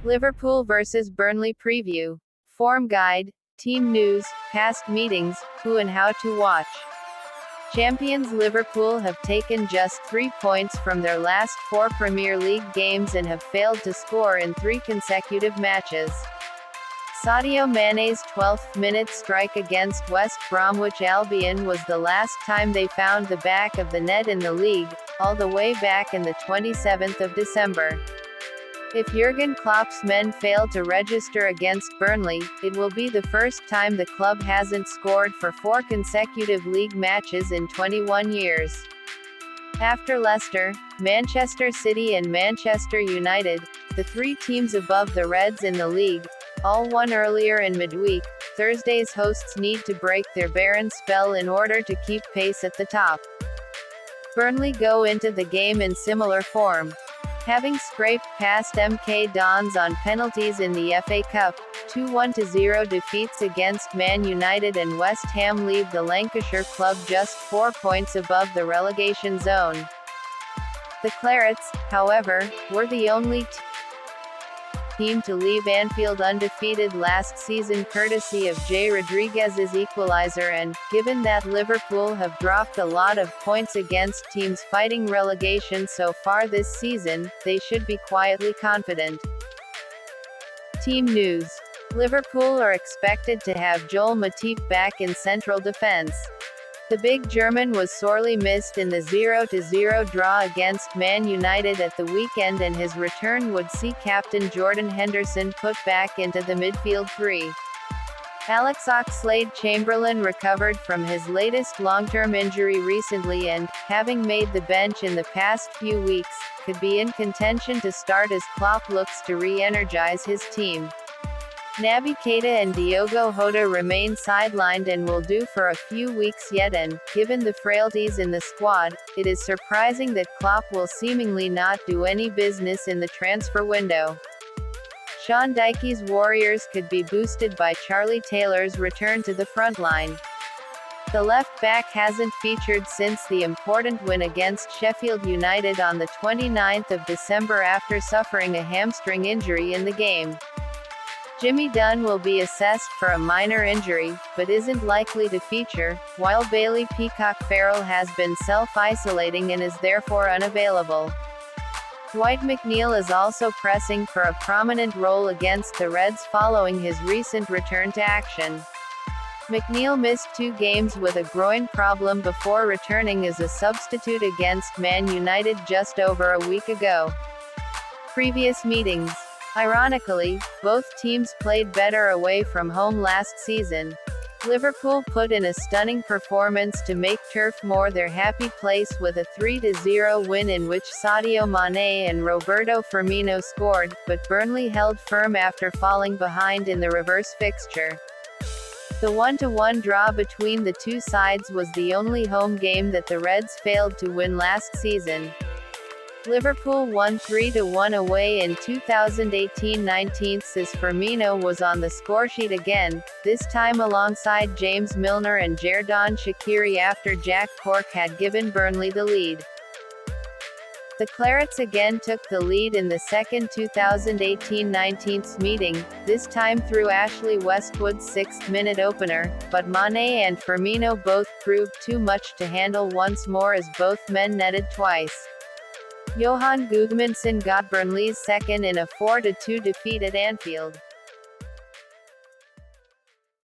Liverpool vs Burnley preview. Form guide, team news, past meetings, who and how to watch. Champions Liverpool have taken just 3 points from their last 4 Premier League games and have failed to score in 3 consecutive matches. Sadio Mane's 12th minute strike against West Bromwich Albion was the last time they found the back of the net in the league, all the way back in the 27th of December. If Jurgen Klopp's men fail to register against Burnley, it will be the first time the club hasn't scored for 4 consecutive league matches in 21 years. After Leicester, Manchester City and Manchester United, the 3 teams above the Reds in the league, all won earlier in midweek, Thursday's hosts need to break their barren spell in order to keep pace at the top. Burnley go into the game in similar form. Having scraped past MK Dons on penalties in the FA Cup, 2-0 defeats against Man United and West Ham leave the Lancashire club just 4 points above the relegation zone. The Clarets, however, were the only team to leave Anfield undefeated last season courtesy of Jay Rodriguez's equaliser and, given that Liverpool have dropped a lot of points against teams fighting relegation so far this season, they should be quietly confident. Team news. Liverpool are expected to have Joel Matip back in central defence. The big German was sorely missed in the 0-0 draw against Man United at the weekend, and his return would see captain Jordan Henderson put back into the midfield three. Alex Oxlade-Chamberlain recovered from his latest long-term injury recently and, having made the bench in the past few weeks, could be in contention to start as Klopp looks to re-energize his team. Naby Keita and Diogo Jota remain sidelined and will do for a few weeks yet, and, given the frailties in the squad, it is surprising that Klopp will seemingly not do any business in the transfer window. Sean Dyche's Warriors could be boosted by Charlie Taylor's return to the front line. The left back hasn't featured since the important win against Sheffield United on the 29th of December after suffering a hamstring injury in the game. Jimmy Dunn will be assessed for a minor injury, but isn't likely to feature, while Bailey Peacock-Farrell has been self-isolating and is therefore unavailable. Dwight McNeil is also pressing for a prominent role against the Reds following his recent return to action. McNeil missed 2 games with a groin problem before returning as a substitute against Man United just over a week ago. Previous meetings. Ironically, both teams played better away from home last season. Liverpool put in a stunning performance to make Turf Moor their happy place with a 3-0 win in which Sadio Mane and Roberto Firmino scored, but Burnley held firm after falling behind in the reverse fixture. The 1-1 draw between the two sides was the only home game that the Reds failed to win last season. Liverpool won 3-1 away in 2018-19 as Firmino was on the scoresheet again, this time alongside James Milner and Xherdan Shaqiri after Jack Cork had given Burnley the lead. The Clarets again took the lead in the second 2018-19 meeting, this time through Ashley Westwood's 6th-minute opener, but Mane and Firmino both proved too much to handle once more as both men netted twice. Johan Gudmundsson got Burnley's second in a 4-2 defeat at Anfield.